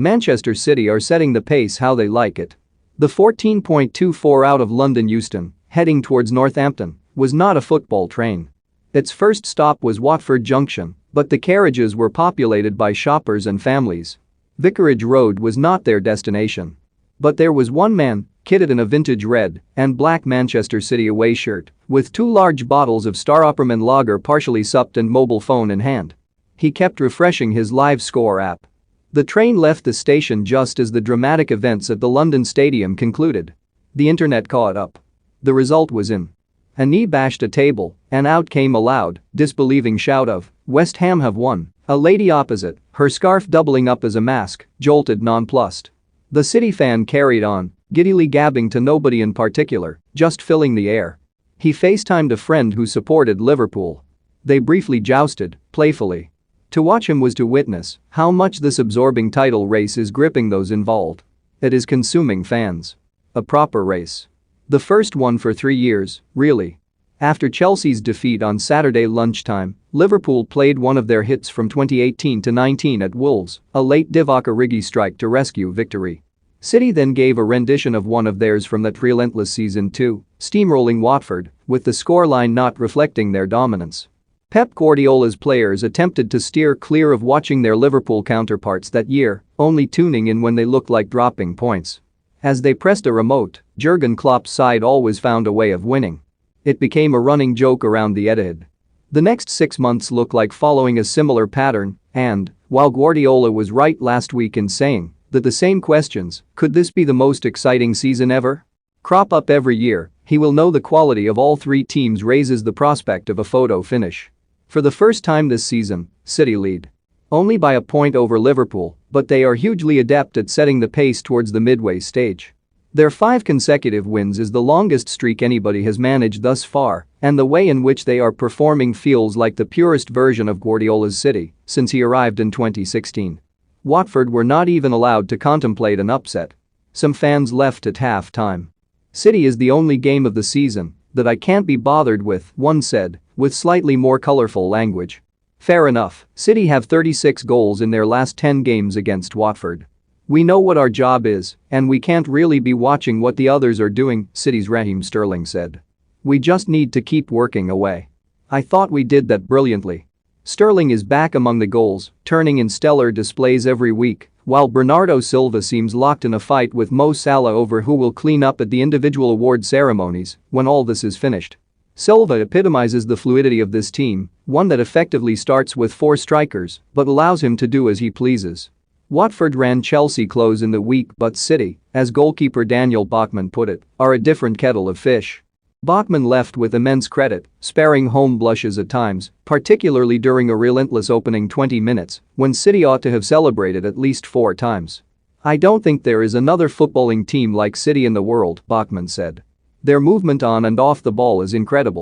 Manchester City are setting the pace how they like it. The 14.24 out of London Euston, heading towards Northampton, was not a football train. Its first stop was Watford Junction, but the carriages were populated by shoppers and families. Vicarage Road was not their destination. But there was one man, kitted in a vintage red and black Manchester City away shirt, with 2 large bottles of Staropramen lager partially supped and mobile phone in hand. He kept refreshing his live score app. The train left the station just as the dramatic events at the London Stadium concluded. The internet caught up. The result was in. A knee bashed a table, and out came a loud, disbelieving shout of, "West Ham have won." A lady opposite, her scarf doubling up as a mask, jolted nonplussed. The City fan carried on, giddily gabbing to nobody in particular, just filling the air. He FaceTimed a friend who supported Liverpool. They briefly jousted, playfully. To watch him was to witness how much this absorbing title race is gripping those involved. It is consuming fans. A proper race. The first one for 3 years, really. After Chelsea's defeat on Saturday lunchtime, Liverpool played one of their hits from 2018-19 at Wolves, a late Divock Origi strike to rescue victory. City then gave a rendition of one of theirs from that relentless season too, steamrolling Watford, with the scoreline not reflecting their dominance. Pep Guardiola's players attempted to steer clear of watching their Liverpool counterparts that year, only tuning in when they looked like dropping points. As they pressed a remote, Jurgen Klopp's side always found a way of winning. It became a running joke around the Etihad. The next 6 months look like following a similar pattern, and, while Guardiola was right last week in saying that the same questions, could this be the most exciting season ever? Crop up every year, he will know the quality of all 3 teams raises the prospect of a photo finish. For the first time this season, City lead. Only by a point over Liverpool, but they are hugely adept at setting the pace towards the midway stage. Their 5 consecutive wins is the longest streak anybody has managed thus far, and the way in which they are performing feels like the purest version of Guardiola's City since he arrived in 2016. Watford were not even allowed to contemplate an upset. Some fans left at half-time. City is the only game of the season that I can't be bothered with, one said, with slightly more colorful language. Fair enough, City have 36 goals in their last 10 games against Watford. We know what our job is, and we can't really be watching what the others are doing, City's Raheem Sterling said. We just need to keep working away. I thought we did that brilliantly. Sterling is back among the goals, turning in stellar displays every week, while Bernardo Silva seems locked in a fight with Mo Salah over who will clean up at the individual award ceremonies when all this is finished. Silva epitomizes the fluidity of this team, one that effectively starts with 4 strikers but allows him to do as he pleases. Watford ran Chelsea close in the week, but City, as goalkeeper Daniel Bachmann put it, are a different kettle of fish. Bachmann left with immense credit, sparing home blushes at times, particularly during a relentless opening 20 minutes when City ought to have celebrated at least 4 times. I don't think there is another footballing team like City in the world, Bachmann said. Their movement on and off the ball is incredible.